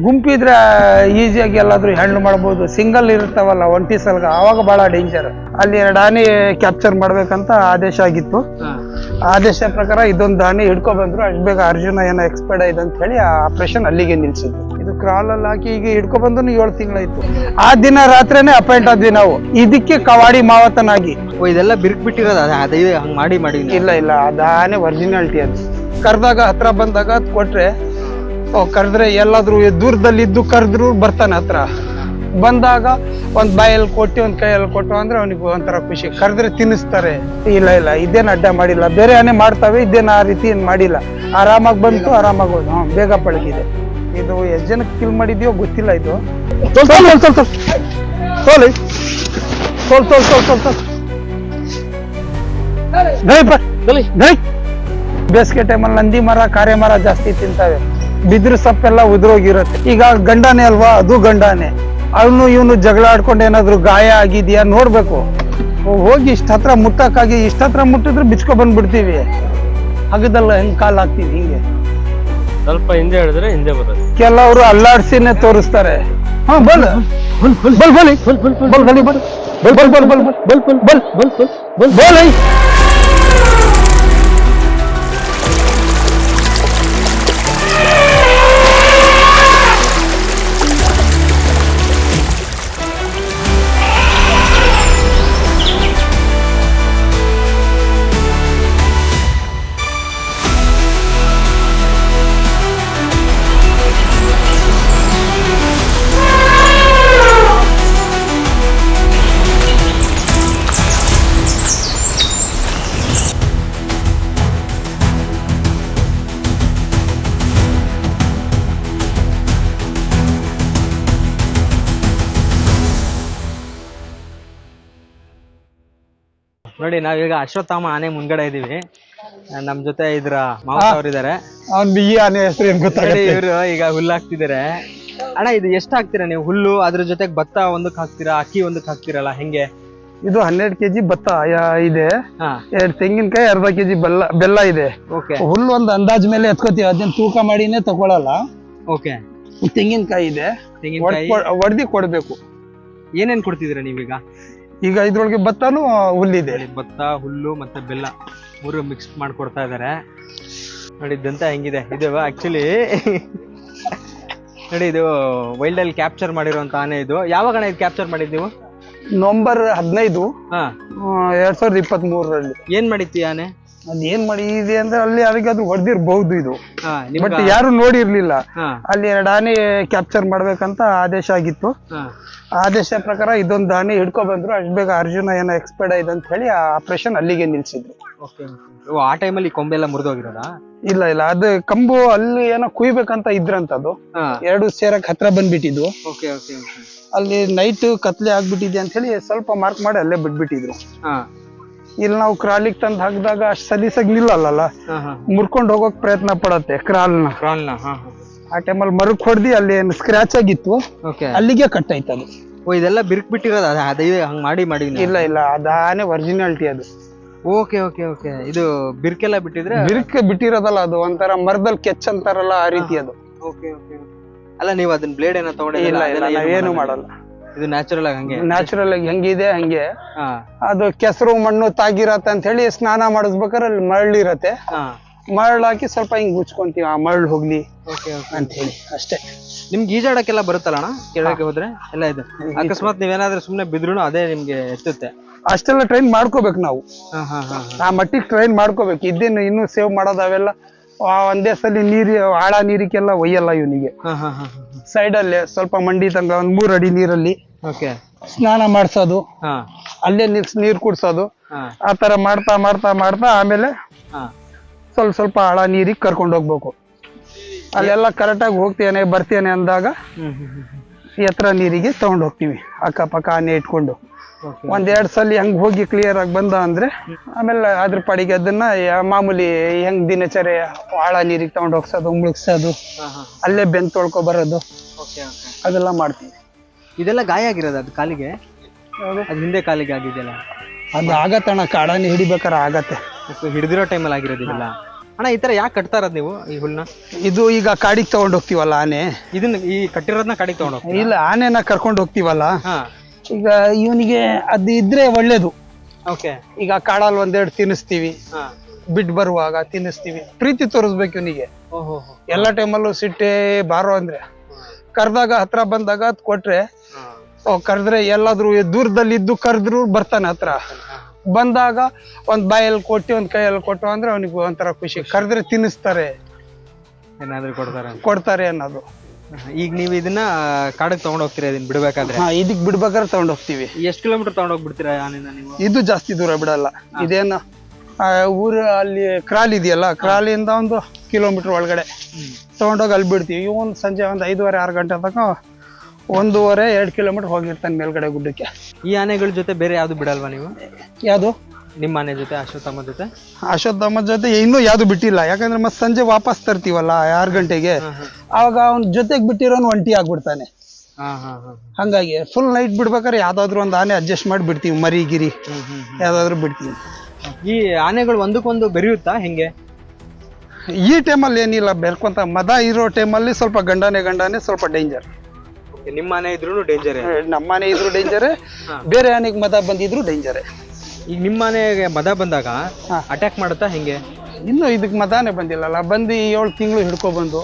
ಗುಂಪಿದ್ರೆ ಈಸಿಯಾಗಿ ಎಲ್ಲಾದ್ರೂ ಹ್ಯಾಂಡಲ್ ಮಾಡ್ಬೋದು. ಸಿಂಗಲ್ ಇರ್ತಾವಲ್ಲ ಒಂಟಿ ಸಲ್ಗ, ಆವಾಗ ಬಹಳ ಡೇಂಜರ್. ಅಲ್ಲಿ 2 ಆನೆ ಕ್ಯಾಪ್ಚರ್ ಮಾಡ್ಬೇಕಂತ ಆದೇಶ ಆಗಿತ್ತು. ಆದೇಶ ಪ್ರಕಾರ ಇದೊಂದು ಆನೆ ಹಿಡ್ಕೊ ಬಂದ್ರು. ಅಷ್ಟು ಬೇಗ ಅರ್ಜುನ ಏನೋ ಎಕ್ಸ್ಪೈರ್ಡ್ ಆಯ್ತು ಅಂತ ಹೇಳಿ ಆ ಆಪರೇಷನ್ ಅಲ್ಲಿಗೆ ನಿಲ್ಸಿದ್ರು. ಇದು ಕ್ರಾಲ್ ಅಲ್ಲಿ ಹಾಕಿ ಈಗ ಹಿಡ್ಕೊ ಬಂದು 7 ತಿಂಗಳಾಯ್ತು. ಆ ದಿನ ರಾತ್ರಿನೇ ಅಪಾಯಿಂಟ್ ಆದ್ವಿ ನಾವು ಇದಕ್ಕೆ, ಕವಾಡಿ ಮಾವತನಾಗಿ. ಇದೆಲ್ಲ ಬಿರ್ಕ್ ಬಿಟ್ಟಿರೋದು ಅದೇ ಹಂಗ್ ಮಾಡಿ ಇಲ್ಲ ಅದು ಆನೆ ಒರಿಜಿನಾಲಿಟಿ. ಅದು ಕರ್ದಾಗ ಹತ್ರ ಬಂದಾಗ ಅದ್ ಕೊಟ್ರೆ, ಕರೆದ್ರೆ ಎಲ್ಲಾದ್ರೂ ದೂರದಲ್ಲಿ ಇದ್ದು ಕರೆದ್ರು ಬರ್ತಾನೆ. ಹತ್ರ ಬಂದಾಗ ಒಂದ್ ಬಾಯಲ್ಲಿ ಕೊಟ್ಟು ಒಂದ್ ಕೈಯಲ್ಲಿ ಕೊಟ್ಟು ಅಂದ್ರೆ ಅವನಿಗೆ ಒಂಥರ ಖುಷಿ. ಕರೆದ್ರೆ ತಿನ್ನಿಸ್ತಾರೆ. ಇಲ್ಲ ಇದೇನು ಅಡ್ಡ ಮಾಡಿಲ್ಲ. ಬೇರೆ ಆನೆ ಮಾಡ್ತಾವೆ, ಇದೇನು ಆ ರೀತಿ ಏನ್ ಮಾಡಿಲ್ಲ. ಆರಾಮಾಗಿ ಬಂತು, ಆರಾಮಾಗಿ ಹೋದ್. ಬೇಗ ಪಳಗಿದೆ. ಇದು ಎಷ್ಟು ಜನಕ್ಕೆ ಕಿಲ್ ಮಾಡಿದ್ಯೋ ಗೊತ್ತಿಲ್ಲ. ಇದು ಬೇಸಿಗೆ ಟೈಮಲ್ಲಿ ನಂದಿ ಮರ, ಕಾರೆ ಮರ ಜಾಸ್ತಿ ತಿಂತಾವೆ. ಬಿದಿರು ಸಪ್ಪೆಲ್ಲ ಉದುರೋಗಿರುತ್ತೆ. ಈಗ ಗಂಡಾನೆ ಅಲ್ವಾ, ಅದು ಗಂಡಾನೆ. ಅವನು ಇವನು ಜಗಳ ಆಡ್ಕೊಂಡು ಏನಾದ್ರು ಗಾಯ ಆಗಿದ್ಯಾ ನೋಡ್ಬೇಕು. ಹೋಗಿ ಇಷ್ಟ ಹತ್ರ ಮುಟ್ಟಕ್ಕಾಗಿ, ಇಷ್ಟ ಹತ್ರ ಮುಟ್ಟಿದ್ರೆ ಬಿಚ್ಕೊ ಬಂದ್ಬಿಡ್ತೀವಿ. ಹಗದಲ್ಲ ಹೆಂಗ್ ಕಾಲ್ ಹಾಕ್ತೀವಿ ಹಿಂಗೆ. ಸ್ವಲ್ಪ ಹಿಂದೆ ಹೇಳಿದ್ರೆ ಹಿಂದೆ ಬರೋದು. ಕೆಲವರು ಅಲ್ಲಾಡ್ಸಿನೇ ತೋರಿಸ್ತಾರೆ. ನೋಡಿ, ನಾವೀಗ ಅಶ್ವತ್ಥಾಮ ಆನೆ ಮುಂದ್ಗಡೆ ಇದೀವಿ. ನಮ್ ಜೊತೆ ಇದ್ರ ಮಾವ ಅವರಿದ್ದಾರೆ. ಈ ಆನೆ ಹೆಸರು ಏನ್ ಗೊತ್ತಾಗುತ್ತೆ? ಇವರು ಈಗ ಹುಲ್ಲು ಹಾಕ್ತಿದ್ದಾರೆ. ಅಣ್ಣ, ಇದು ಎಷ್ಟು ಹಾಕ್ತೀರಾ ನೀವು ಹುಲ್ಲು? ಅದ್ರ ಜೊತೆಗೆ ಭತ್ತ ಒಂದಕ್ಕೆ ಹಾಕ್ತೀರಾ, ಅಕ್ಕಿ ಒಂದಕ್ಕೆ ಹಾಕ್ತಿರಲ್ಲ, ಹೆಂಗೆ? ಇದು 12 kg ಭತ್ತ ಇದೆ, 2 ತೆಂಗಿನಕಾಯಿ, ಅರ್ಧ kg ಬೆಲ್ಲ ಇದೆ. ಹುಲ್ಲು ಒಂದು ಅಂದಾಜ್ ಮೇಲೆ ಎತ್ಕೋತೀವಿ, ಅದನ್ನ ತೂಕ ಮಾಡಿನೇ ತಗೊಳಲ್ಲ. ತೆಂಗಿನಕಾಯಿ ಇದೆ, ಹೊಡೆದಿ ಕೊಡ್ಬೇಕು. ಏನೇನ್ ಕೊಡ್ತಿದ್ದೀರಾ ನೀವೀಗ? ಈಗ ಇದ್ರೊಳಗೆ ಭತ್ತನೂ ಹುಲ್ಲಿದೆ. ಭತ್ತ, ಹುಲ್ಲು ಮತ್ತೆ ಬೆಲ್ಲ 3 ಮಿಕ್ಸ್ ಮಾಡ್ಕೊಡ್ತಾ ಇದಾರೆ. ನೋಡಿ ದಂತ ಹೆಂಗಿದೆ. ಇದು ಆಕ್ಚುಲಿ ನೋಡಿ, ಇದು ವೈಲ್ಡ್ ಅಲ್ಲಿ ಕ್ಯಾಪ್ಚರ್ ಮಾಡಿರುವಂತ ಆನೆ. ಇದು ಯಾವಾಗ ಇದು ಕ್ಯಾಪ್ಚರ್ ಮಾಡಿದ್ದೀವಿ? ನವೆಂಬರ್ 15, 2023ರಲ್ಲಿ. ಏನ್ ಮಾಡಿತ್ತು ಆನೆ? ಅದೇನ್ ಮಾಡಿದೆ ಅಂದ್ರೆ ಅಲ್ಲಿ ಯಾರಿಗಾದ್ರೂ ಹೊಡೆದಿರ್ಬಹುದು ಇದು, ಬಟ್ ಯಾರು ನೋಡಿರ್ಲಿಲ್ಲ. ಅಲ್ಲಿ 2 ಆನೆ ಕ್ಯಾಪ್ಚರ್ ಮಾಡ್ಬೇಕಂತ ಆದೇಶ ಆಗಿತ್ತು. ಆದೇಶ ಪ್ರಕಾರ ಇದೊಂದು ಆನೆ ಹಿಡ್ಕೊ ಬಂದ್ರು. ಅಷ್ಟು ಬೇಗ ಅರ್ಜುನ ಏನೋ ಎಕ್ಸ್ಪೈರ್ಡ್ ಆಯ್ತು ಅಂತ ಹೇಳಿ ಆ ಆಪರೇಷನ್ ಅಲ್ಲಿಗೆ ನಿಲ್ಸಿದ್ರು. ಆ ಟೈಮಲ್ಲಿ ಕೊಂಬೆಲ್ಲ ಮುರಿದೋಗಿರೋದಾ? ಇಲ್ಲ ಅದು ಕಂಬು ಅಲ್ಲಿ ಏನೋ ಕುಯ್ಬೇಕಂತ ಇದ್ರಂತದ್ದು. 2 ಸೇರಕ್ ಹತ್ರ ಬಂದ್ಬಿಟ್ಟಿದ್ವು. ಅಲ್ಲಿ ನೈಟ್ ಕತ್ಲೆ ಆಗ್ಬಿಟ್ಟಿದೆ ಅಂತ ಹೇಳಿ ಸ್ವಲ್ಪ ಮಾರ್ಕ್ ಮಾಡಿ ಅಲ್ಲೇ ಬಿಟ್ಬಿಟ್ಟಿದ್ರು. ಇಲ್ಲಿ ನಾವು ಕ್ರಾಲಿಗ್ ತಂದು ಹಾಕಿದಾಗ ಅಷ್ಟು ಸಲೀಸಾಗಿ ನಿಲ್ಲಲ್ಲ, ಮುರ್ಕೊಂಡು ಹೋಗೋಕ್ ಪ್ರಯತ್ನ ಪಡತ್ತೆ ಕ್ರಾಲ್ನ. ಆ ಟೈಮಲ್ಲಿ ಮರಕ್ ಹೊಡೆದಿ ಅಲ್ಲಿ ಏನು ಸ್ಕ್ರಾಚ್ ಆಗಿತ್ತು, ಅಲ್ಲಿಗೆ ಕಟ್ ಆಯ್ತು ಅದು. ಇದೆಲ್ಲ ಬಿರ್ಕ್ ಬಿಟ್ಟಿರೋದು ಅದೇ ಹಂಗ್ ಮಾಡಿ? ಇಲ್ಲ ಅದು ಆನೆ ಒರಿಜಿನಾಲಿಟಿ ಅದು. ಇದು ಬಿರ್ಕೆಲ್ಲ ಬಿಟ್ಟಿದ್ರೆ? ಬಿರ್ಕ್ ಬಿಟ್ಟಿರೋದಲ್ಲ, ಅದು ಒಂಥರ ಮರದಲ್ಲಿ ಕೆಚ್ ಅಂತಾರಲ್ಲ, ಆ ರೀತಿ ಅದು. ಅಲ್ಲ, ನೀವು ಅದನ್ನ ಬ್ಲೇಡ್ ಏನೋ ತಗೊಂಡಿಲ್ಲ? ಇಲ್ಲ, ನಾವೇನು ಮಾಡಲ್ಲ. ಇದು ನ್ಯಾಚುರಲ್ ಆಗಿ ಹೆಂಗಿದೆ ಹಂಗೆ. ಅದು ಕೆಸರು ಮಣ್ಣು ತಾಗಿರತ್ತೆ ಅಂತ ಹೇಳಿ ಸ್ನಾನ ಮಾಡಿಸ್ಬೇಕಾದ್ರೆ ಅಲ್ಲಿ ಮರಳಿರತ್ತೆ. ಮರಳು ಹಾಕಿ ಸ್ವಲ್ಪ ಹಿಂಗ್ ಮುಚ್ಕೊಂತೀವಿ, ಆ ಮರಳು ಹೋಗ್ಲಿ ಅಂತ ಹೇಳಿ ಅಷ್ಟೇ. ನಿಮ್ಗೆ ಈಜಾಡಕ್ಕೆಲ್ಲ ಬರುತ್ತಲ್ಲ ಕೆಳಗೆ ಹೋದ್ರೆ ಎಲ್ಲ? ಇದು ಅಕಸ್ಮಾತ್ ನೀವೇನಾದ್ರೂ ಸುಮ್ನೆ ಬಿದ್ರು ಅದೇ ನಿಮ್ಗೆ ಎತ್ತುತ್ತೆ? ಅಷ್ಟೆಲ್ಲ ಟ್ರೈನ್ ಮಾಡ್ಕೋಬೇಕು ನಾವು. ಆ ಮಟ್ಟಿಗೆ ಟ್ರೈನ್ ಮಾಡ್ಕೋಬೇಕು. ಇನ್ನೂ ಸೇವ್ ಮಾಡೋದು ಅವೆಲ್ಲ ಒಂದೇ ಸಲ ಆಳ ನೀರಿಗೆಲ್ಲ ಒಯ್ಯಲ್ಲ ಇವನಿಗೆ. ಸೈಡ್ ಅಲ್ಲೇ ಸ್ವಲ್ಪ ಮಂಡಿ ತಂಗ 3 ಅಡಿ ನೀರಲ್ಲಿ ಸ್ನಾನ ಮಾಡ್ಸೋದು, ಅಲ್ಲೇ ನೀರ್ ಕುಡ್ಸೋದು. ಆ ತರ ಮಾಡ್ತಾ ಆಮೇಲೆ ಸ್ವಲ್ಪ ಆಳ ನೀರಿಗೆ ಕರ್ಕೊಂಡು ಹೋಗ್ಬೇಕು. ಅಲ್ಲೆಲ್ಲ ಕರೆಕ್ಟಾಗಿ ಹೋಗ್ತೇನೆ ಬರ್ತೇನೆ ಅಂದಾಗ ಎತ್ತರ ನೀರಿಗೆ ತಗೊಂಡ್ ಹೋಗ್ತೀವಿ. ಅಕ್ಕಪಕ್ಕ ಆನೆ ಇಟ್ಕೊಂಡು 1-2 ಸಲ ಹಂಗ್ ಹೋಗಿ ಕ್ಲಿಯರ್ ಆಗಿ ಬಂದ ಅಂದ್ರೆ ಆಮೇಲೆ ಅದ್ರ ಪಾಡಿಗೆ ಅದನ್ನ ಮಾಮೂಲಿ ಹೆಂಗ್ ದಿನಚರಿ ಆಳ ನೀರಿಗೆ ತಗೊಂಡ್ ಹೋಗ್ಸೋದು, ಮುಳುಗ್ಸೋದು, ಅಲ್ಲೇ ಬೆಂದ್ ತೊಳ್ಕೊ ಬರೋದು, ಅದೆಲ್ಲ ಮಾಡ್ತೀವಿ. ಇದೆಲ್ಲ ಗಾಯ ಆಗಿರೋದು ಅದು ಕಾಲಿಗೆ? ಅದು ಹಿಂದೆ ಕಾಲಿಗೆ ಆಗಿದೆಯಲ್ಲ? ಅದು ಆಗತ್ತಣ್ಣ, ಕಾಡಾನೆ ಹಿಡಿಬೇಕಾರೆ ಆಗತ್ತೆ. ಹಿಡಿದಿರೋ ಟೈಮಲ್ಲಿ ಆಗಿರೋದಿಲ್ಲ? ಅಣ್ಣ ಈ ತರ ಯಾಕೆ ಕಟ್ತಾ ಇರೋದು ನೀವು ಈ ಹುಲ್ನ? ಇದು ಈಗ ಕಾಡಿಗೆ ತಗೊಂಡ್ ಹೋಗ್ತೀವಲ್ಲ ಆನೆ, ಇದನ್ನ ಈ ಕಟ್ಟಿರೋದನ್ನ ಕಾಡಿಗೆ ತಗೊಂಡು ಇಲ್ಲ ಆನೆನ ಕರ್ಕೊಂಡು ಹೋಗ್ತೀವಲ್ಲ, ಹಾ ಈಗ ಇವನಿಗೆ ಅದು ಇದ್ರೆ ಒಳ್ಳೇದು. ಓಕೆ. ಈಗ ಕಾಡಲ್ಲಿ ಒಂದೆರಡು ತಿನ್ನಿಸ್ತೀವಿ, ಹಾ ಬಿಟ್ಟು ಬರುವಾಗ ತಿನ್ನಿಸ್ತೀವಿ, ಪ್ರೀತಿ ತೋರಿಸ್ಬೇಕು ಇವನಿಗೆ. ಓಹೋ. ಎಲ್ಲಾ ಟೈಮಲ್ಲೂ ಸಿಟ್ಟೆ ಬಾರೋ ಅಂದ್ರೆ ಕರ್ದಾಗ ಹತ್ರ ಬಂದಾಗ ಅದ್ ಕೊಟ್ರೆ, ಕರೆದ್ರೆ ಎಲ್ಲಾದ್ರೂ ದೂರದಲ್ಲಿ ಇದ್ದು ಕರೆದ್ರು ಬರ್ತಾನೆ ಹತ್ರ. ಬಂದಾಗ ಒಂದ್ ಬಾಯಲ್ಲಿ ಕೊಟ್ಟು ಒಂದ್ ಕೈಯಲ್ಲಿ ಕೊಟ್ಟು ಅಂದ್ರೆ ಅವನಿಗೆ ಒಂಥರ ಖುಷಿ. ಕರೆದ್ರೆ ತಿನ್ನಿಸ್ತಾರೆ, ಏನಾದ್ರು ಕೊಡ್ತಾರೆ ಅನ್ನೋದು. ಈಗ ನೀವು ಇದನ್ನ ಕಾಡಿಗೆ ತಗೊಂಡ್ ಹೋಗ್ತೀರಾ ಇದನ್ನ ಬಿಡ್ಬೇಕಾದ್ರೆ? ಇದಕ್ ಬಿಡ್ಬೇಕಾದ್ರೆ ತಗೊಂಡ್ ಹೋಗ್ತೀವಿ. ಎಷ್ಟು ಕಿಲೋಮೀಟರ್ ತಗೊಂಡ್ ಹೋಗ್ಬಿಡ್ತೀರಾ ಆನೆನ ನೀವು? ಇದು ಜಾಸ್ತಿ ದೂರ ಬಿಡಲ್ಲ. ಇದೇನ ಊರು ಅಲ್ಲಿ ಕ್ರಾಲ್ ಇದೆಯಲ್ಲ, ಕ್ರಾಲಿಂದ 1 ಕಿಲೋಮೀಟರ್ ಒಳಗಡೆ ತಗೊಂಡೋಗಿ ಅಲ್ಲಿ ಬಿಡ್ತೀವಿ. ಇವನ್ ಸಂಜೆ 5:30 6 ಗಂಟೆ ತನಕ 1.5-2 ಕಿಲೋಮೀಟರ್ ಹೋಗಿರ್ತಾನೆ ಮೇಲ್ಗಡೆ ಗುಡ್ಡಕ್ಕೆ. ಈ ಆನೆಗಳ ಜೊತೆ ಬೇರೆ ಯಾವ್ದು ಬಿಡಲ್ವಾ ನೀವು? ಯಾವ್ದು? ನಿಮ್ಮ ಆನೆ ಜೊತೆ, ಅಶ್ವತ್ಥಾಮ ಜೊತೆ? ಅಶ್ವತ್ಥಾಮ ಜೊತೆ ಇನ್ನೂ ಯಾವ್ದು ಬಿಟ್ಟಿಲ್ಲ. ಯಾಕಂದ್ರೆ ಮತ್ತೆ ಸಂಜೆ ವಾಪಸ್ ತರ್ತೀವಲ್ಲ 6 ಗಂಟೆಗೆ, ಅವಾಗ ಅವ್ನ ಜೊತೆಗೆ ಬಿಟ್ಟಿರೋನು ಒಂಟಿ ಆಗ್ಬಿಡ್ತಾನೆ. ಹಂಗಾಗಿ ಫುಲ್ ನೈಟ್ ಬಿಡ್ಬೇಕಾದ್ರೆ ಯಾವ್ದಾದ್ರು ಒಂದು ಆನೆ ಅಡ್ಜಸ್ಟ್ ಮಾಡಿ ಬಿಡ್ತೀವಿ, ಮರಿ ಗಿರಿ ಯಾವ್ದಾದ್ರು ಬಿಡ್ತೀವಿ. ಈ ಆನೆಗಳು ಒಂದಕ್ಕೊಂದು ಬೆರೆಯುತ್ತಾ ಹೆಂಗೆ? ಈ ಟೈಮಲ್ಲಿ ಏನಿಲ್ಲ, ಬೆರ್ಕೊಂತ ಮದ ಇರೋ ಟೈಮಲ್ಲಿ ಸ್ವಲ್ಪ ಗಂಡಾನೆ ಸ್ವಲ್ಪ ಡೇಂಜರ್. ನಿಮ್ಮ ಆನೆ ಇದ್ರು ಡೇಂಜರ್? ನಮ್ಮ ಆನೆ ಇದ್ರು ಡೇಂಜರ್, ಬೇರೆ ಆನೆಗೆ ಮದ ಬಂದಿದ್ರು ಡೇಂಜರ್. ಈಗ ನಿಮ್ಮ ಆನೆಗೆ ಮದ ಬಂದಾಗ ಅಟ್ಯಾಕ್ ಮಾಡುತ್ತಾ ಹೆಂಗೆ? ಇನ್ನು ಇದಕ್ ಮದಾನೆ ಬಂದಿಲ್ಲಲ್ಲ, ಬಂದು 7 ತಿಂಗಳು ಹಿಡ್ಕೊಬಂದು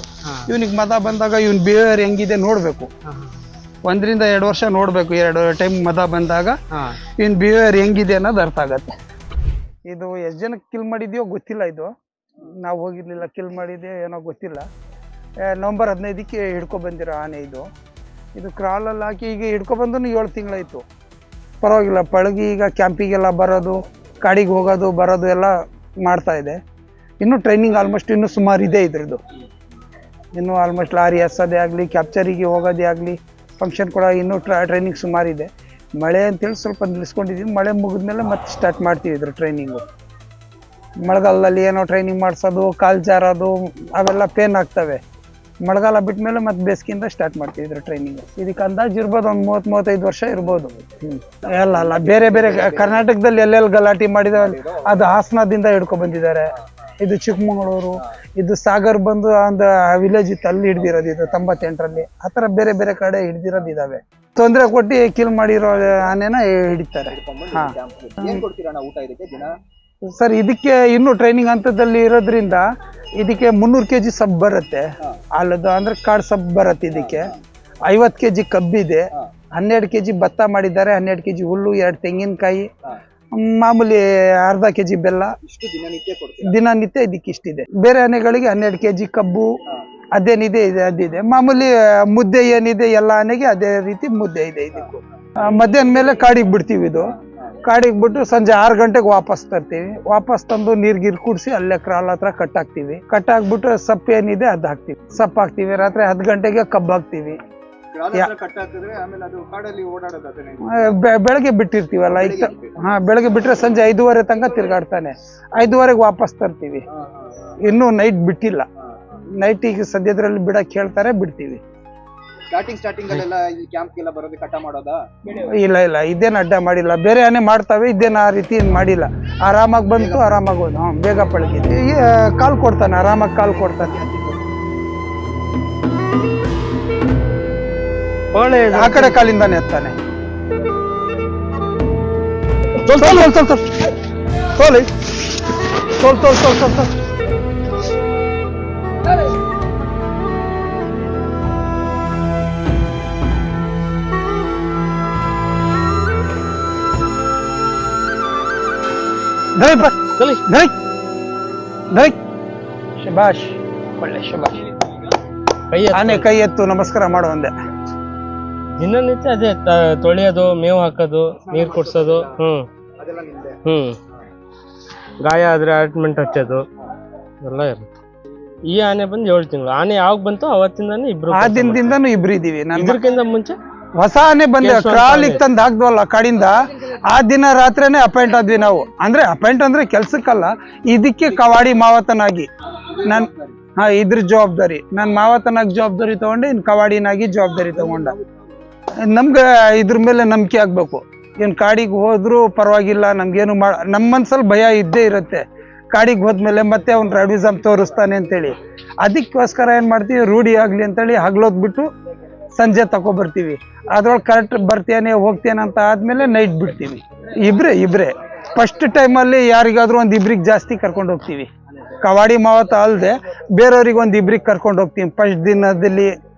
ಇವನಿಗೆ ಮದ ಬಂದಾಗ ಇವನ್ ಬಿಹೇವಿಯರ್ ಹೆಂಗಿದೆ ನೋಡ್ಬೇಕು. 1-2 ವರ್ಷ ನೋಡ್ಬೇಕು. 2 ಟೈಮ್ ಮದ ಬಂದಾಗ ಇವನ್ ಬಿಹೇವಿಯರ್ ಹೆಂಗಿದೆ ಅನ್ನೋದು ಅರ್ಥ ಆಗತ್ತೆ. ಇದು ಎಷ್ಟು ಜನಕ್ಕೆ ಕಿಲ್ ಮಾಡಿದ್ಯೋ ಗೊತ್ತಿಲ್ಲ. ಇದು ನಾವು ಹೋಗಿರ್ಲಿಲ್ಲ, ಕಿಲ್ ಮಾಡಿದ್ಯೋ ಏನೋ ಗೊತ್ತಿಲ್ಲ. ನವೆಂಬರ್ 15ಕ್ಕೆ ಹಿಡ್ಕೊಬಂದಿರೋ ಆನೆ ಇದು. ಇದು ಕ್ರಾಲಲ್ಲಿ ಹಾಕಿ ಈಗ ಹಿಡ್ಕೊಬಂದು 7 ತಿಂಗಳಾಯ್ತು. ಪರವಾಗಿಲ್ಲ, ಪಳಗಿ ಈಗ ಕ್ಯಾಂಪಿಗೆಲ್ಲ ಬರೋದು, ಕಾಡಿಗೆ ಹೋಗೋದು ಬರೋದು ಎಲ್ಲ ಮಾಡ್ತಾ ಇದೆ. ಇನ್ನೂ ಟ್ರೈನಿಂಗ್ ಆಲ್ಮೋಸ್ಟ್ ಇನ್ನೂ ಸುಮಾರು ಇದೆ ಇದ್ರದ್ದು. ಇನ್ನೂ ಆಲ್ಮೋಸ್ಟ್ ಲಾರಿ ಹಸೋದೇ ಆಗಲಿ, ಕ್ಯಾಪ್ಚರಿಗೆ ಹೋಗೋದೇ ಆಗಲಿ, ಫಂಕ್ಷನ್ ಕೂಡ ಇನ್ನೂ ಟ್ರೈನಿಂಗ್ ಸುಮಾರಿದೆ. ಮಳೆ ಅಂತೇಳಿ ಸ್ವಲ್ಪ ನಿಲ್ಲಿಸ್ಕೊಂಡಿದ್ದೀವಿ. ಮಳೆ ಮುಗಿದ್ಮೇಲೆ ಮತ್ತೆ ಸ್ಟಾರ್ಟ್ ಮಾಡ್ತೀವಿ ಇದ್ರ ಟ್ರೈನಿಂಗು. ಮಳೆಗಾಲದಲ್ಲಿ ಏನೋ ಟ್ರೈನಿಂಗ್ ಮಾಡಿಸೋದು, ಕಾಲು ಜಾರೋದು ಅವೆಲ್ಲ ಪೇನ್ ಆಗ್ತವೆ. ಮಳೆಗಾಲ ಬಿಟ್ಮೇಲೆ ಮತ್ತೆ ಬೇಸಿಗೆಯಿಂದ ಸ್ಟಾರ್ಟ್ ಮಾಡ್ತೀವಿ ಇದ್ರ ಟ್ರೈನಿಂಗ್. ಇದಕ್ಕೆ ಅಂದಾಜು ಇರ್ಬೋದು ಒಂದು 30-35 ವರ್ಷ ಇರ್ಬೋದು. ಅಲ್ಲ ಬೇರೆ ಬೇರೆ ಕರ್ನಾಟಕದಲ್ಲಿ ಎಲ್ಲೆಲ್ಲಿ ಗಲಾಟೆ ಮಾಡಿದ ಅದು ಹಾಸನದಿಂದ ಹಿಡ್ಕೊ ಬಂದಿದ್ದಾರೆ. ಇದು ಚಿಕ್ಕಮಗಳೂರು, ಇದು ಸಾಗರ್ ಬಂದು ಒಂದು ವಿಲೇಜ್ ಇತ್ತು, ಅಲ್ಲಿ ಹಿಡ್ದಿರೋದು. ಇದು 98ರಲ್ಲಿ ಆ ಥರ ಬೇರೆ ಬೇರೆ ಕಡೆ ಹಿಡ್ದಿರೋದು ಇದಾವೆ. ತೊಂದರೆ ಕೊಟ್ಟು ಕಿಲ್ ಮಾಡಿರೋ ಆನೆನ ಹಿಡಿತಾರೆ. ಸರ್, ಇದಕ್ಕೆ ಇನ್ನೂ ಟ್ರೈನಿಂಗ್ ಹಂತದಲ್ಲಿ ಇರೋದ್ರಿಂದ ಇದಕ್ಕೆ 300 kg ಸಬ್ ಬರುತ್ತೆ. ಹಾಲದು ಅಂದ್ರೆ ಕಾಡು ಸಬ್ ಬರುತ್ತೆ. ಇದಕ್ಕೆ 50 kg ಕಬ್ಬಿದೆ, 12 kg ಭತ್ತ ಮಾಡಿದ್ದಾರೆ, 12 kg ಹುಲ್ಲು, 2 ತೆಂಗಿನಕಾಯಿ, ಮಾಮೂಲಿ ಅರ್ಧ kg ಬೆಲ್ಲ. ದಿನನಿತ್ಯ ಇದಕ್ಕೆ ಇಷ್ಟಿದೆ. ಬೇರೆ ಆನೆಗಳಿಗೆ 12 kg ಕಬ್ಬು ಅದೇನಿದೆ ಅದಿದೆ. ಮಾಮೂಲಿ ಮುದ್ದೆ ಏನಿದೆ ಎಲ್ಲ ಆನೆಗೆ ಅದೇ ರೀತಿ ಮುದ್ದೆ ಇದೆ. ಇದಕ್ಕೂ ಮಧ್ಯಾಹ್ನ ಮೇಲೆ ಕಾಡಿಗೆ ಬಿಡ್ತೀವಿ. ಇದು ಕಾಡಿಗೆ ಬಿಟ್ಟು ಸಂಜೆ 6 ಗಂಟೆಗೆ ವಾಪಸ್ ತರ್ತೀವಿ. ವಾಪಸ್ ತಂದು ನೀರ್ಗೀರ್ ಕುಡಿಸಿ ಅಲ್ಲೇ ಕ್ರಾಲ್ ಹತ್ರ ಕಟ್ಟಾಕ್ತಿವಿ. ಕಟ್ಟಾಕ್ಬಿಟ್ಟು ಸಪ್ಪು ಏನಿದೆ ಅದು ಹಾಕ್ತಿವಿ. ಸಪ್ಪು ಹಾಕ್ತಿವಿ. ರಾತ್ರಿ 10 ಗಂಟೆಗೆ ಕಬ್ಬು ಹಾಕ್ತಿವಿ. ಬೆಳಗ್ಗೆ ಬಿಟ್ಟಿರ್ತೀವಲ್ಲ, ಈಗ ಬೆಳಗ್ಗೆ ಬಿಟ್ರೆ ಸಂಜೆ 5:30 ತನಕ ತಿರ್ಗಾಡ್ತಾನೆ. 5:30ಗೆ ವಾಪಸ್ ತರ್ತೀವಿ. ಇನ್ನೂ ನೈಟ್ ಬಿಟ್ಟಿಲ್ಲ. ನೈಟಿಗೆ ಸದ್ಯದ್ರಲ್ಲಿ ಬಿಡಕ್ ಹೇಳ್ತಾರೆ, ಬಿಡ್ತೀವಿ. ಸ್ಟಾರ್ಟಿಂಗ್ ಅಲ್ಲೆಲ್ಲ ಈ ಕ್ಯಾಂಪ್ ಗೆಲ್ಲ ಬರೋದು ಕಟ್ಟ ಮಾಡೋದಾ? ಇಲ್ಲ, ಇದೇನು ಅಡ್ಡ ಮಾಡಿಲ್ಲ. ಬೇರೆ ಆನೆ ಮಾಡ್ತಾವೆ, ಇದೇನು ಆ ರೀತಿ ಮಾಡಿಲ್ಲ. ಆರಾಮಾಗಿ ಬಂತು, ಆರಾಮಾಗಿ ಹೋದ. ಬೇಗ ಪಳಗಿ ಕಾಲ್ ಕೊಡ್ತಾನೆ, ಆರಾಮಾಗಿ ಕಾಲ್ ಕೊಡ್ತಾನೆ. ಆ ಕಡೆ ಕಾಲಿಂದಾನೆ ಎತ್ತಾನೆ. ಶಬಾಷ್, ಒಳ್ಳೆ ಶಬಾಷ್. ಆನೆ ಕೈ ಎತ್ತು ನಮಸ್ಕಾರ ಮಾಡು ಅಂದೆ. ದಿನನಿತ್ಯ ಅದೇ ತೊಳೆಯೋದು, ಮೇವು ಹಾಕೋದು, ನೀರ್ ಕುಡ್ಸೋದು, ಗಾಯ ಆದ್ರೆ ಆಯಿಂಟ್ಮೆಂಟ್ ಹಚ್ಚೋದು ಎಲ್ಲ ಇರುತ್ತೆ. ಈ ಆನೆ ಬಂದು 7 ತಿಂಗಳು. ಆನೆ ಯಾವಾಗ ಬಂತು ಅವತ್ತಿಂದಾನು ಇಬ್ರು. ಆ ದಿನದಿಂದನೂ ಇಬ್ರು ಇದೀವಿ. ಇದಕ್ಕಿಂತ ಮುಂಚೆ ಹೊಸ ಆನೆ ಬಂದ ಕ್ರಾಲಿಗೆ ತಂದು ಹಾಕ್ದ್ವಲ್ಲ ಕಾಡಿಂದ, ಆ ದಿನ ರಾತ್ರಿನೇ ಅಪಾಯಿಂಟ್ ಆದ್ವಿ ನಾವು. ಅಂದ್ರೆ ಅಪಾಯಿಂಟ್ ಅಂದ್ರೆ ಕೆಲ್ಸಕ್ಕಲ್ಲ, ಇದಕ್ಕೆ ಕವಾಡಿ ಮಾವತನಾಗಿ ನಾನ್ ಇದ್ರ ಜವಾಬ್ದಾರಿ. ನಾನ್ ಮಾವತನಾಗಿ ಜವಾಬ್ದಾರಿ ತಗೊಂಡೆ, ಇನ್ ಕವಾಡಿನಾಗಿ ಜವಾಬ್ದಾರಿ ತಗೊಂಡ. ನಮ್ಗೆ ಇದ್ರ ಮೇಲೆ ನಂಬಿಕೆ ಆಗ್ಬೇಕು. ಏನ್ ಕಾಡಿಗೆ ಹೋದ್ರು ಪರವಾಗಿಲ್ಲ, ನಮ್ಗೇನು ನಮ್ಮ ಮನ್ಸಲ್ಲಿ ಭಯ ಇದ್ದೇ ಇರುತ್ತೆ. ಕಾಡಿಗೆ ಹೋದ್ಮೇಲೆ ಮತ್ತೆ ಅವ್ನು ರೌಡಿಸಮ್ ತೋರಿಸ್ತಾನೆ ಅಂತೇಳಿ. ಅದಕ್ಕೋಸ್ಕರ ಏನು ಮಾಡ್ತೀವಿ, ರೂಢಿ ಆಗಲಿ ಅಂತೇಳಿ ಹಗ್ಲೋದ್ ಬಿಟ್ಟು ಸಂಜೆ ತಗೊಬರ್ತೀವಿ. ಅದ್ರೊಳಗೆ ಕರೆಕ್ಟ್ ಬರ್ತೀಯಾನೆ ಹೋಗ್ತೇನೆ ಅಂತ ಆದಮೇಲೆ ನೈಟ್ ಬಿಡ್ತೀವಿ. ಇಬ್ರೇ ಫಸ್ಟ್ ಟೈಮಲ್ಲಿ ಯಾರಿಗಾದ್ರೂ ಒಂದು ಇಬ್ರಿಗೆ ಜಾಸ್ತಿ ಕರ್ಕೊಂಡು ಹೋಗ್ತೀವಿ. ಕವಾಡಿ ಮಾವತ ಅಲ್ಲದೆ ಬೇರೆಯವ್ರಿಗೆ ಒಂದು ಇಬ್ರಿಗೆ ಕರ್ಕೊಂಡು ಹೋಗ್ತೀವಿ. ಫಸ್ಟ್ ದಿನದಲ್ಲಿ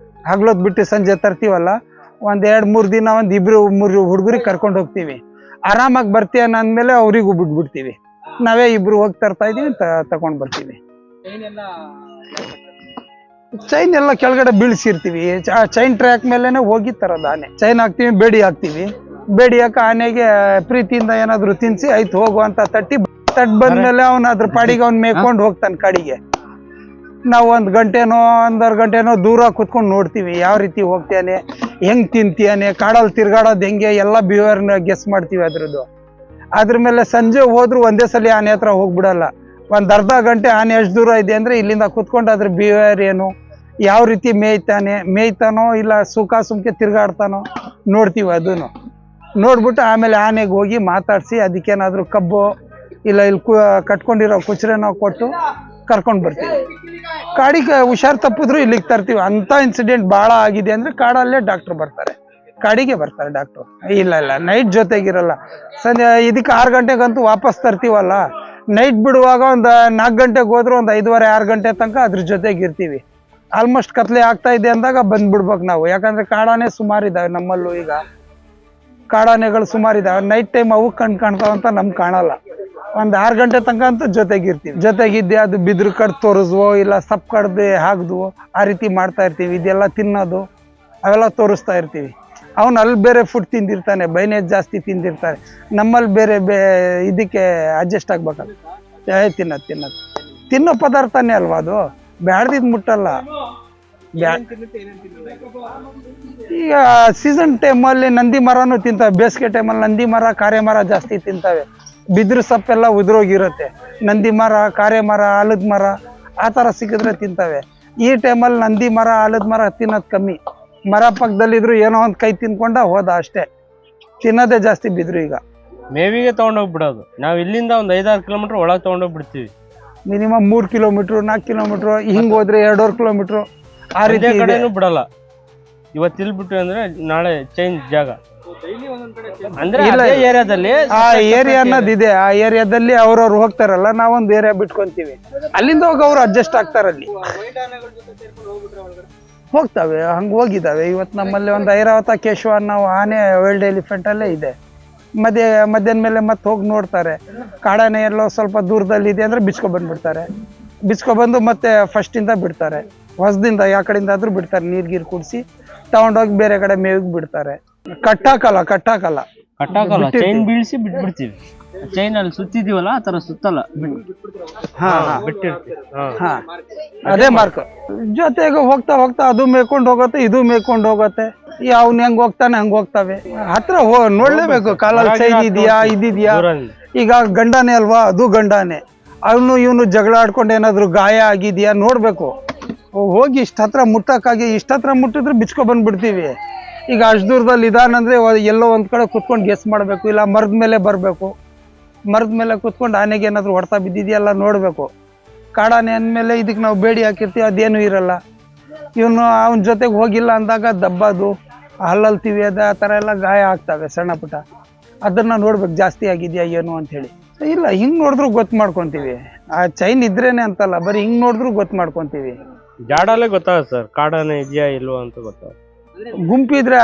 ಹಗ್ಲೋದ್ ಬಿಟ್ಟು ಸಂಜೆ ತರ್ತೀವಲ್ಲ, ಒಂದು 2-3 ದಿನ ಒಂದು 2-3 ಹುಡುಗರಿಗೆ ಕರ್ಕೊಂಡು ಹೋಗ್ತೀವಿ. ಆರಾಮಾಗಿ ಬರ್ತೀಯನ ಅಂದಮೇಲೆ ಅವರಿಗೂ ಬಿಟ್ಬಿಡ್ತೀವಿ. ನಾವೇ ಇಬ್ರು ಹೋಗಿ ತರ್ತಾ ಇದೀವಿ, ತಗೊಂಡ್ ಬರ್ತೀವಿ. ಚೈನ್ ಎಲ್ಲ ಕೆಳಗಡೆ ಬೀಳ್ಸಿರ್ತೀವಿ. ಚೈನ್ ಟ್ರ್ಯಾಕ್ ಮೇಲೆನೆ ಹೋಗಿ ತರೋದು ಆನೆ. ಚೈನ್ ಹಾಕ್ತಿವಿ, ಬೇಡಿ ಹಾಕ್ತಿವಿ. ಬೇಡಿ ಹಾಕ ಆನೆಗೆ ಪ್ರೀತಿಯಿಂದ ಏನಾದ್ರು ತಿನ್ಸಿ ಆಯ್ತು ಹೋಗು ಅಂತ ತಟ್ಟಿ ಬಂದ್ಮೇಲೆ ಅವ್ನ ಅದ್ರ ಪಾಡಿಗೆ ಅವ್ನ್ ಮೇಯ್ಕೊಂಡು ಹೋಗ್ತಾನೆ ಕಾಡಿಗೆ. ನಾವು 1 ಗಂಟೆನೋ 1.5 ಗಂಟೆನೋ ದೂರ ಕುತ್ಕೊಂಡು ನೋಡ್ತೀವಿ ಯಾವ ರೀತಿ ಹೋಗ್ತಾನೆ, ಹೆಂಗ್ ತಿಂತಾನೆ, ಕಾಡಲ್ಲಿ ತಿರ್ಗಾಡೋದು ಹೆಂಗೆ ಎಲ್ಲ ಬಿಹೇವಿಯರ್ನ ಗೆಸ್ ಮಾಡ್ತೀವಿ ಅದ್ರದ್ದು. ಅದ್ರ ಮೇಲೆ ಸಂಜೆ ಹೋದ್ರು ಒಂದೇ ಸಲ ಆನೆ ಹತ್ರ ಹೋಗ್ಬಿಡಲ್ಲ. ಒಂದು ಅರ್ಧ ಗಂಟೆ ಆನೆ ಎಷ್ಟು ದೂರ ಇದೆ ಅಂದ್ರೆ ಇಲ್ಲಿಂದ ಕುತ್ಕೊಂಡು ಅದ್ರ ಬಿಹೇವಿಯರ್ ಏನು, ಯಾವ ರೀತಿ ಮೇಯ್ತಾನೋ ಇಲ್ಲ ಸುಮ್ಕೆ ತಿರ್ಗಾಡ್ತಾನೋ ನೋಡ್ತೀವಿ. ಅದನ್ನು ನೋಡ್ಬಿಟ್ಟು ಆಮೇಲೆ ಆನೆಗೆ ಹೋಗಿ ಮಾತಾಡಿಸಿ ಅದಕ್ಕೇನಾದ್ರೂ ಕಬ್ಬು ಇಲ್ಲ ಇಲ್ಲಿ ಕಟ್ಕೊಂಡಿರೋ ಕುಚ್ರೆನೋ ಕೊಟ್ಟು ಕರ್ಕೊಂಡು ಬರ್ತೀವಿ. ಕಾಡಿಗೆ ಹುಷಾರ್ ತಪ್ಪಿದ್ರು ಇಲ್ಲಿಗೆ ತರ್ತೀವಿ. ಅಂತ ಇನ್ಸಿಡೆಂಟ್ ಭಾಳ ಆಗಿದೆ ಅಂದ್ರೆ ಕಾಡಲ್ಲೇ ಡಾಕ್ಟರ್ ಬರ್ತಾರೆ, ಕಾಡಿಗೆ ಬರ್ತಾರೆ ಡಾಕ್ಟ್ರು. ಇಲ್ಲ ನೈಟ್ ಜೊತೆಗಿರಲ್ಲ. ಸಂಜೆ ಇದಕ್ಕೆ 6 ಗಂಟೆಗಂತೂ ವಾಪಸ್ ತರ್ತೀವಲ್ಲ. ನೈಟ್ ಬಿಡುವಾಗ ಒಂದು 4 ಗಂಟೆಗೆ ಹೋದ್ರೆ ಒಂದು 5:30-6 ಗಂಟೆ ತನಕ ಅದ್ರ ಜೊತೆಗಿರ್ತೀವಿ. ಆಲ್ಮೋಸ್ಟ್ ಕತ್ಲೆ ಆಗ್ತಾ ಇದೆ ಅಂದಾಗ ಬಂದ್ಬಿಡ್ಬೇಕು ನಾವು. ಯಾಕಂದ್ರೆ ಕಾಡಾನೆ ಸುಮಾರಿದಾವೆ ನಮ್ಮಲ್ಲೂ. ಈಗ ಕಾಡಾನೆಗಳು ಸುಮಾರಿದಾವೆ. ನೈಟ್ ಟೈಮ್ ಅವು ಕಾಣ್ತಾವಂತ ನಮ್ಗೆ ಕಾಣಲ್ಲ. ಒಂದು 6 ಗಂಟೆ ತನಕ ಅಂತೂ ಜೊತೆಗಿರ್ತೀವಿ. ಜೊತೆಗಿದ್ದೆ ಅದು ಬಿದ್ರು ಕಡ್ದು ತೋರಿಸ್ವೋ ಇಲ್ಲ ಸಪ್ ಕಡ್ದು ಹಾಕ್ದ್ವೋ ಆ ರೀತಿ ಮಾಡ್ತಾ ಇರ್ತೀವಿ. ಇದೆಲ್ಲ ತಿನ್ನೋದು ಅವೆಲ್ಲ ತೋರಿಸ್ತಾ ಇರ್ತೀವಿ. ಅವನು ಅಲ್ಲಿ ಬೇರೆ ಫುಡ್ ತಿಂದಿರ್ತಾನೆ, ಬೈನೇಜ್ ಜಾಸ್ತಿ ತಿಂದಿರ್ತಾರೆ. ನಮ್ಮಲ್ಲಿ ಬೇರೆ ಇದಕ್ಕೆ ಅಡ್ಜಸ್ಟ್ ಆಗ್ಬೇಕಲ್ಲ. ತಿನ್ನೋ ಪದಾರ್ಥನೇ ಅಲ್ವಾ ಅದು, ಬ್ಯಾಡ್ದಿದ್ ಮುಟ್ಟಲ್ಲ. ಈಗ ಸೀಸನ್ ಟೈಮಲ್ಲಿ ನಂದಿ ಮರನೂ ತಿಂತವೆ. ಬೇಸಿಗೆ ಟೈಮಲ್ಲಿ ನಂದಿ ಮರ, ಕಾರೆ ಮರ ಜಾಸ್ತಿ ತಿಂತವೆ. ಬಿದ್ರು ಸಪ್ಪೆಲ್ಲ ಉದುರೋಗಿರುತ್ತೆ. ನಂದಿ ಮರ, ಕಾರೆ ಮರ, ಆಲದ ಮರ ಆ ಥರ ಸಿಕ್ಕಿದ್ರೆ ತಿಂತವೆ. ಈ ಟೈಮಲ್ಲಿ ನಂದಿ ಮರ, ಆಲದ ಮರ ತಿನ್ನೋದು ಕಮ್ಮಿ. ಮರ ಪಕ್ಕದಲ್ಲಿದ್ರು ಏನೋ ಒಂದು ಕೈ ತಿನ್ಕೊಂಡ ಹೋದ ಅಷ್ಟೇ, ತಿನ್ನೋದೇ ಜಾಸ್ತಿ ಬಿದ್ರು. ಈಗ ಮೇವಿಗೆ ತಗೊಂಡೋಗ್ಬಿಡೋದು. ನಾವು ಇಲ್ಲಿಂದ ಒಂದು 5-6 ಕಿಲೋಮೀಟರ್ ಒಳಗೆ ತಗೊಂಡೋಗ್ಬಿಡ್ತೀವಿ. ಮಿನಿಮಮ್ 3 ಕಿಲೋಮೀಟ್ರು 4 ಕಿಲೋಮೀಟ್ರು ಹಿಂಗ್ ಹೋದ್ರೆ 2.5 ಕಿಲೋಮೀಟ್ರು ಆ ರೀತಿ ಕಡೆನೂ ಬಿಡಲ್ಲ. ಇವತ್ತು ಇಲ್ಲಿ ಬಿಟ್ಟು ಅಂದ್ರೆ ನಾಳೆ ಚೇಂಜ್ ಜಾಗ ಅಂದ್ರೆ ಏರಿಯಾದಲ್ಲಿ ಆ ಏರಿಯಾ ಅನ್ನೋದಿದೆ. ಆ ಏರಿಯಾದಲ್ಲಿ ಅವ್ರವ್ರು ಹೋಗ್ತಾರಲ್ಲ, ನಾವೊಂದು ಏರಿಯಾ ಬಿಟ್ಕೊಂತೀವಿ. ಅಲ್ಲಿಂದ ಹೋಗಿ ಅವ್ರು ಅಡ್ಜಸ್ಟ್ ಆಗ್ತಾರಲ್ಲಿ ಹೋಗ್ತವೆ. ಹಂಗೆ ಹೋಗಿದ್ದಾವೆ. ಇವತ್ತು ನಮ್ಮಲ್ಲಿ ಒಂದು ಐರಾವತ ಕೇಶವ ಅನ್ನೋ ಆನೆ ವೈಲ್ಡ್ ಎಲಿಫೆಂಟ್ ಅಲ್ಲೇ ಇದೆ. ಮಧ್ಯಾಹ್ನ ಮೇಲೆ ಮತ್ತೆ ಹೋಗಿ ನೋಡ್ತಾರೆ. ಕಾಡಾನೆ ಎಲ್ಲೋ ಸ್ವಲ್ಪ ದೂರದಲ್ಲಿ ಇದೆ ಅಂದ್ರೆ ಬಿಚ್ಕೊಬಂದ್ಬಿಡ್ತಾರೆ. ಬಿಚ್ಕೊಬಂದು ಮತ್ತೆ ಫಸ್ಟಿಂದ ಬಿಡ್ತಾರೆ. ಹೊಸದಿಂದ ಯಾವ ಕಡೆಯಿಂದ ಆದ್ರೂ ಬಿಡ್ತಾರೆ. ನೀರ್ಗೀರು ಕುಡಿಸಿ ತಗೊಂಡೋಗಿ ಬೇರೆ ಕಡೆ ಮೇವಿಗೆ ಬಿಡ್ತಾರೆ. ಕಟ್ಟಾಕಲ್ಲ ಚೈನ್ ಬೀಳ್ಸಿ ಬಿಟ್ಬಿಡ್ತೀವಿ. ಚೈನ್ ಅಲ್ಲಿ ಸುತ್ತಿದೀವಲ್ಲ ಆ ತರ ಸುತ್ತಲ್ಲ, ಬಿಟ್ಟಿರ್ತೀವಿ. ಅದೇ ಮಾರ್ಕ್. ಜೊತೆಗೆ ಹೋಗ್ತಾ ಅದು ಮೇಯ್ಕೊಂಡು ಹೋಗುತ್ತೆ, ಇದು ಮೇಯ್ಕೊಂಡು ಹೋಗುತ್ತೆ. ಅವ್ನು ಹೆಂಗ್ ಹೋಗ್ತಾನೆ ಹಂಗ್ ಹೋಗ್ತವೆ. ಹತ್ರ ನೋಡ್ಲೇಬೇಕು ಕಾಲಲ್ಲಿ ಚೈನ್ ಇದೆಯಾ ಇದಿದ್ಯಾ. ಈಗ ಗಂಡಾನೆ ಅಲ್ವಾ, ಅದು ಗಂಡಾನೆ. ಇವನು ಜಗಳ ಆಡ್ಕೊಂಡು ಏನಾದ್ರು ಗಾಯ ಆಗಿದ್ಯಾ ನೋಡ್ಬೇಕು. ಹೋಗಿ ಇಷ್ಟ ಹತ್ರ ಮುಟ್ಟಿದ್ರೆ ಬಿಚ್ಕೊ ಬಂದ್ಬಿಡ್ತೀವಿ. ಈಗ ಅಷ್ಟು ದೂರದಲ್ಲಿ ಇದಾನಂದ್ರೆ ಎಲ್ಲೋ ಒಂದ್ ಕಡೆ ಕುತ್ಕೊಂಡು ಗೆಸ್ ಮಾಡ್ಬೇಕು, ಇಲ್ಲ ಮರದ ಮೇಲೆ ಬರ್ಬೇಕು. ಮರದ ಮೇಲೆ ಕುತ್ಕೊಂಡು ಆನೆಗೆ ಏನಾದ್ರು ಹೊಡ್ತಾ ಬಿದ್ದಿದೆಯಲ್ಲ ನೋಡ್ಬೇಕು. ಕಾಡಾನೆ ಅಂದಮೇಲೆ ಇದಕ್ಕೆ ನಾವು ಬೇಡಿ ಹಾಕಿರ್ತೀವಿ, ಅದೇನು ಇರಲ್ಲ. ಇವನು ಅವನ ಜೊತೆಗೆ ಹೋಗಿಲ್ಲ ಅಂದಾಗ ದಬ್ಬದು, ಹಲ್ಲಲ್ತೀವಿ, ಆ ಥರ ಎಲ್ಲ ಗಾಯ ಆಗ್ತವೆ ಸಣ್ಣ ಪುಟ್ಟ. ಅದನ್ನ ನೋಡ್ಬೇಕು ಜಾಸ್ತಿ ಆಗಿದೆಯಾ ಏನು ಅಂತ ಹೇಳಿ. ಇಲ್ಲ ಹಿಂಗ್ ನೋಡಿದ್ರು ಗೊತ್ತು ಮಾಡ್ಕೊಂತೀವಿ. ಆ ಚೈನ್ ಇದ್ರೇನೆ ಅಂತಲ್ಲ, ಬರೀ ಹಿಂಗ್ ನೋಡಿದ್ರು ಗೊತ್ತು ಮಾಡ್ಕೊಂತೀವಿ. ಜಾಡಲ್ಲೇ ಗೊತ್ತಾಗುತ್ತೆ ಸರ್ ಕಾಡಾನೆ ಇದೆಯಾ ಇಲ್ವೋ ಅಂತ ಗೊತ್ತಾಗುತ್ತೆ. ಗುಂಪಿದ್ರೆ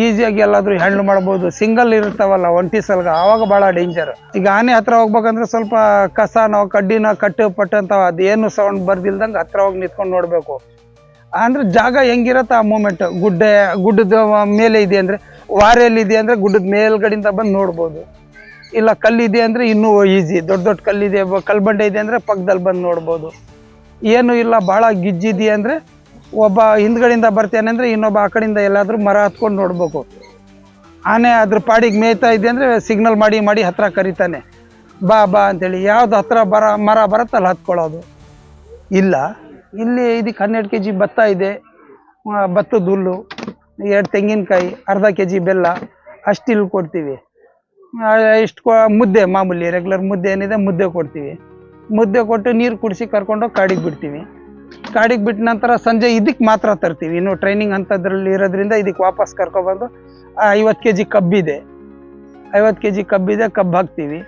ಈಸಿಯಾಗಿ ಎಲ್ಲಾದ್ರೂ ಹ್ಯಾಂಡಲ್ ಮಾಡ್ಬೋದು. ಸಿಂಗಲ್ ಇರ್ತಾವಲ್ಲ ಒಂಟಿ ಸಲ್ಗ, ಅವಾಗ ಬಹಳ ಡೇಂಜರ್. ಈಗ ಆನೆ ಹತ್ರ ಹೋಗ್ಬೇಕಂದ್ರೆ ಸ್ವಲ್ಪ ಕಸನೋ ಕಡ್ಡಿನ ಕಟ್ಟು ಪಟ್ಟು ಅಂತ ಅದೇನು ಸೌಂಡ್ ಬರ್ದಿಲ್ದಂಗೆ ಹತ್ರ ಹೋಗಿ ನಿಂತ್ಕೊಂಡು ನೋಡ್ಬೇಕು. ಅಂದ್ರೆ ಜಾಗ ಹೆಂಗಿರತ್ತೆ ಆ ಮೂಮೆಂಟ್. ಗುಡ್ಡದ ಮೇಲೆ ಇದೆ ಅಂದ್ರೆ, ವಾರೆಯಲ್ಲಿ ಇದೆ ಅಂದ್ರೆ ಗುಡ್ಡದ ಮೇಲ್ಗಡೆಯಿಂದ ಬಂದು ನೋಡ್ಬೋದು. ಇಲ್ಲ ಕಲ್ಲಿದೆ ಅಂದ್ರೆ ಇನ್ನೂ ಈಸಿ. ದೊಡ್ಡ ಕಲ್ಲಿದೆ, ಕಲ್ಬಂಡೆ ಇದೆ ಅಂದ್ರೆ ಪಕ್ಕದಲ್ಲಿ ಬಂದು ನೋಡ್ಬೋದು. ಏನು ಇಲ್ಲ ಭಾಳ ಗಿಜ್ಜಿದೆ ಅಂದ್ರೆ ಒಬ್ಬ ಹಿಂದ್ಗಡೆಯಿಂದ ಬರ್ತಾನೆ ಅಂದ್ರೆ ಇನ್ನೊಬ್ಬ ಆ ಕಡೆಯಿಂದ ಎಲ್ಲಾದ್ರೂ ಮರ ಹತ್ಕೊಂಡು ನೋಡ್ಬೇಕು. ಆನೆ ಅದ್ರ ಪಾಡಿಗೆ ಮೇಯ್ತಾ ಇದೆ ಅಂದ್ರೆ ಸಿಗ್ನಲ್ ಮಾಡಿ ಹತ್ರ ಕರಿತಾನೆ, ಬಾ ಅಂತೇಳಿ. ಯಾವ್ದು ಹತ್ರ ಮರ ಬರತ್ತಲ್ಲ ಹತ್ಕೊಳ್ಳೋದು. ಇಲ್ಲ ಇಲ್ಲಿ ಇದಕ್ಕೆ 12 kg ಭತ್ತ ಇದೆ, ಭತ್ತದ ಹುಲ್ಲು, 2 ತೆಂಗಿನಕಾಯಿ, ಅರ್ಧ kg ಬೆಲ್ಲ ಅಷ್ಟು ಇಲ್ಲಿ ಕೊಡ್ತೀವಿ. ಇಷ್ಟು ಮುದ್ದೆ, ಮಾಮೂಲಿ ರೆಗ್ಯುಲರ್ ಮುದ್ದೆ ಏನಿದೆ ಮುದ್ದೆ ಕೊಡ್ತೀವಿ. ಮುದ್ದೆ ಕೊಟ್ಟು ನೀರು ಕುಡಿಸಿ ಕರ್ಕೊಂಡೋಗಿ ಕಾಡಿಗೆ ಬಿಡ್ತೀವಿ. ಕಾಡಿಗೆ ಬಿಟ್ಟ ನಂತರ ಸಂಜೆ ಇದಕ್ಕೆ ಮಾತ್ರ ತರ್ತೀವಿ. ಇನ್ನು ಟ್ರೈನಿಂಗ್ ಅಂಥದ್ರಲ್ಲಿ ಇರೋದ್ರಿಂದ ಇದಕ್ಕೆ ವಾಪಸ್ ಕರ್ಕೊಬಂದು 50 kg ಕಬ್ಬಿದೆ, 50 kg ಕಬ್ಬಿದೆ, ಕಬ್ಬು ಹಾಕ್ತೀವಿ.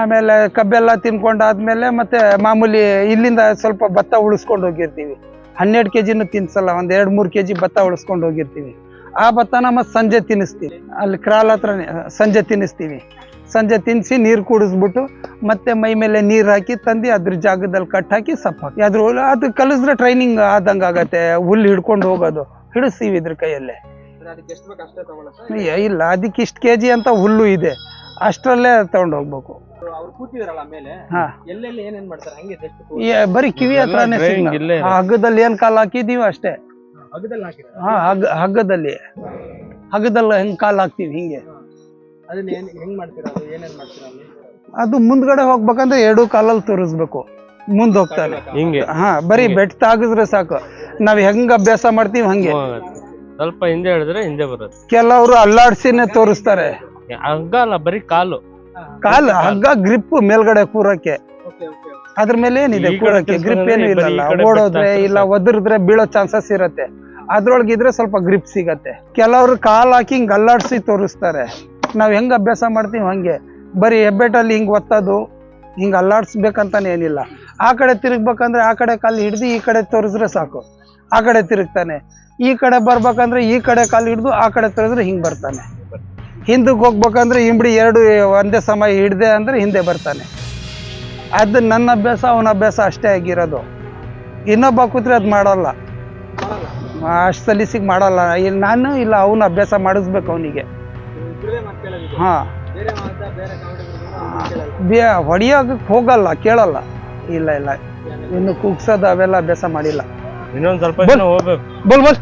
ಆಮೇಲೆ ಕಬ್ಬೆಲ್ಲ ತಿನ್ಕೊಂಡಾದ್ಮೇಲೆ ಮತ್ತೆ ಮಾಮೂಲಿ ಇಲ್ಲಿಂದ ಸ್ವಲ್ಪ ಭತ್ತ ಉಳಿಸ್ಕೊಂಡು ಹೋಗಿರ್ತೀವಿ. 12 kgನೂ ತಿನ್ಸಲ್ಲ, ಒಂದು 2-3 kg ಭತ್ತ ಉಳಿಸ್ಕೊಂಡು ಹೋಗಿರ್ತೀವಿ. ಆ ಭತ್ತನ ಮತ್ತೆ ಸಂಜೆ ತಿನ್ನಿಸ್ತೀವಿ. ಅಲ್ಲಿ ಕ್ರಾಲ್ ಹತ್ರನೇ ಸಂಜೆ ತಿನ್ನಿಸ್ತೀವಿ. ಸಂಜೆ ತಿನ್ನಿಸಿ ನೀರು ಕುಡಿಸ್ಬಿಟ್ಟು ಮತ್ತೆ ಮೈ ಮೇಲೆ ನೀರು ಹಾಕಿ ತಂದು ಅದ್ರ ಜಾಗದಲ್ಲಿ ಕಟ್ ಹಾಕಿ ಸಪ್ ಹಾಕಿ ಅದು ಕಲಿಸಿದ್ರೆ ಟ್ರೈನಿಂಗ್ ಆದಂಗೆ ಆಗತ್ತೆ. ಹುಲ್ಲು ಹಿಡ್ಕೊಂಡು ಹೋಗೋದು ಹಿಡಿಸ್ತೀವಿ ಇದ್ರ ಕೈಯಲ್ಲೇ. ಇಲ್ಲ, ಅದಕ್ಕೆ ಇಷ್ಟು kg ಅಂತ ಹುಲ್ಲು ಇದೆ, ಅಷ್ಟರಲ್ಲೇ ತಗೊಂಡು ಹೋಗ್ಬೇಕು. ಬರೀ ಕಿವಿ ಹತ್ರನೇ ಹಗ್ಗದಲ್ಲಿ ಏನ್ ಕಾಲ್ ಹಾಕಿದೀವಿ ಅಷ್ಟೇ. ಹಗ್ಗದಲ್ಲಿ ಹೆಂಗ್ ಕಾಲ್ ಹಾಕ್ತಿವಿ ಹಿಂಗೆ. ಅದು ಮುಂದ್ಗಡೆ ಹೋಗ್ಬೇಕಂದ್ರೆ 2 ಕಾಲಲ್ಲಿ ತೋರಿಸ್ಬೇಕು, ಮುಂದ್ ಹೋಗ್ತಾನೆ ಹಿಂಗೆ. ಬರೀ ಬೆಟ್ ತಾಗಿದ್ರೆ ಸಾಕು. ನಾವ್ ಹೆಂಗ್ ಅಭ್ಯಾಸ ಮಾಡ್ತೀವಿ ಹಂಗೆ. ಸ್ವಲ್ಪ ಹಿಂದೆ ಹೇಳಿದ್ರೆ ಹಿಂದೆ ಬರುತ್ತೆ. ಕೆಲವರು ಅಲ್ಲಾಡ್ಸಿನೇ ತೋರಿಸ್ತಾರೆ. ಹಗ್ಗ ಅಲ್ಲ, ಬರೀ ಕಾಲು ಹಗ್ಗ ಗ್ರಿಪ್ ಮೇಲ್ಗಡೆ ಕೂರಕ್ಕೆ. ಅದ್ರ ಮೇಲೆ ಏನಿದೆ ಕೂರಕ್ಕೆ ಗ್ರಿಪ್ ಏನು ಇಲ್ಲ. ಓಡೋದ್ರೆ ಇಲ್ಲ ಒದರಿದ್ರೆ ಬೀಳೋ ಚಾನ್ಸಸ್ ಇರತ್ತೆ. ಅದ್ರೊಳಗಿದ್ರೆ ಸ್ವಲ್ಪ ಗ್ರಿಪ್ ಸಿಗತ್ತೆ. ಕೆಲವ್ರು ಕಾಲ್ ಹಾಕಿ ಹಿಂಗ್ ಅಲ್ಲಾಡ್ಸಿ ತೋರಿಸ್ತಾರೆ. ನಾವ್ ಹೆಂಗ್ ಅಭ್ಯಾಸ ಮಾಡ್ತೀವಿ ಹಂಗೆ. ಬರೀ ಹೆಬ್ಬೆಟ್ಟಲ್ಲಿ ಹಿಂಗ್ ಒತ್ತೋದು, ಹಿಂಗ್ ಅಲ್ಲಾಡ್ಸ್ಬೇಕಂತಾನೆ ಏನಿಲ್ಲ. ಆ ಕಡೆ ತಿರುಗ್ಬೇಕಂದ್ರೆ ಆ ಕಡೆ ಕಾಲು ಹಿಡ್ದು ಈ ಕಡೆ ತೋರಿಸಿದ್ರೆ ಸಾಕು, ಆ ಕಡೆ ತಿರುಗ್ತಾನೆ. ಈ ಕಡೆ ಬರ್ಬೇಕಂದ್ರೆ ಈ ಕಡೆ ಕಾಲು ಹಿಡ್ದು ಆ ಕಡೆ ತೋರಿಸಿದ್ರೆ ಹಿಂಗ್ ಬರ್ತಾನೆ. ಹಿಂದಕ್ಕೆ ಹೋಗ್ಬೇಕಂದ್ರೆ ಇಂಬಡಿ 2 ಒಂದೇ ಸಮಯ ಹಿಡ್ದೆ ಅಂದ್ರೆ ಹಿಂದೆ ಬರ್ತಾನೆ. ಅದು ನನ್ನ ಅಭ್ಯಾಸ, ಅವನ ಅಭ್ಯಾಸ ಅಷ್ಟೇ ಆಗಿರೋದು. ಇನ್ನೊಬ್ಬ ಕೂತ್ರೆ ಅದು ಮಾಡಲ್ಲ, ಅಷ್ಟು ಸಲೀಸಿಗೆ ಮಾಡಲ್ಲ. ನಾನು ಇಲ್ಲ, ಅವನ ಅಭ್ಯಾಸ ಮಾಡಿಸ್ಬೇಕು ಅವನಿಗೆ. ಹೊಡಿಯೋಕೆ ಹೋಗಲ್ಲ, ಕೇಳಲ್ಲ. ಇಲ್ಲ ಇನ್ನು ಕುಗ್ಸೋದು ಅವೆಲ್ಲ ಅಭ್ಯಾಸ ಮಾಡಿಲ್ಲ. ಇನ್ನೊಂದ್ ಸ್ವಲ್ಪ ಜನ ಹೋಗ್ಬೇಕು. ಬಲ್ ಬಲ್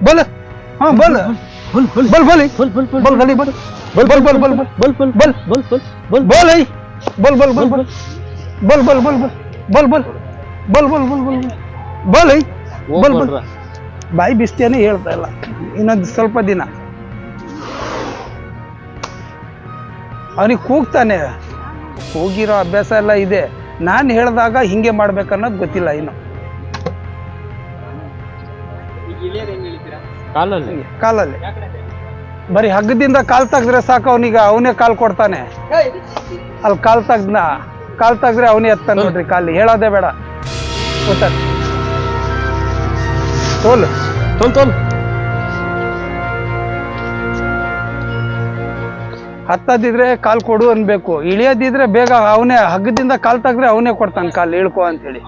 ಬಲ್ ಹಾ ಬಲ್ ಬಲ್ ಬಲ್ ಬಲ್ ಬಲ್ ಬಲ್ ಬಲ್ ಬಲ್ ಬಲ್ ಬಲ್ ಬಲ್ ಬಲ್ ಬಲ್ ಬಲ್ ಬಲ್ ಬಲ್ ಬಲ್ ಬಲ್ ಬಲ್ ಐ ಬಲ್ ಬಲ್ ಬಲ್ ಬಲ್ ಬಲ್ ಬಲ್ ಬಲ್ ಬಲ್ ಬಲ್ ಬಲ್ ಬಲ್ ಬಲ್ ಬಲ್ ಬಲ್ ಬಲ್ ಐ ಬಲ್ ಬಲ್. ಬಾಯಿ ಬಿಸ್ತಿಯಾನೆ ಹೇಳ್ತಾ ಇಲ್ಲ. ಇನ್ನೊಂದು ಸ್ವಲ್ಪ ದಿನ ಅವನಿಗೆ ಕೂಗ್ತಾನೆ. ಕೂಗಿರೋ ಅಭ್ಯಾಸ ಎಲ್ಲ ಇದೆ. ನಾನು ಹೇಳಿದಾಗ ಹಿಂಗೆ ಮಾಡ್ಬೇಕನ್ನೋದು ಗೊತ್ತಿಲ್ಲ ಇನ್ನು. ಕಾಲಲ್ಲಿ ಬರೀ ಹಗ್ಗದಿಂದ ಕಾಲ್ ತೆಗ್ದ್ರೆ ಸಾಕು, ಅವನಿಗೆ ಅವನೇ ಕಾಲ್ ಕೊಡ್ತಾನೆ. ಅಲ್ಲಿ ಕಾಲ್ ತೆಗ್ದ್ರೆ ಅವನೇ ಎತ್ತಾನೆ ನೋಡ್ರಿ. ಕಾಲಿ ಹೇಳೋದೇ ಬೇಡ. ಗೊತ್ತ ತೋಲ್ ಹತ್ತದಿದ್ರೆ ಕಾಲ್ ಕೊಡು ಅನ್ಬೇಕು. ಇಳಿಯೋದಿದ್ರೆ ಬೇಗ ಅವನೇ ಹಗ್ಗದಿಂದ ಕಾಲ್ ತೆಗ್ದ್ರೆ ಅವನೇ ಕೊಡ್ತಾನೆ ಕಾಲ್ ಇಳ್ಕೊ ಅಂತೇಳಿ.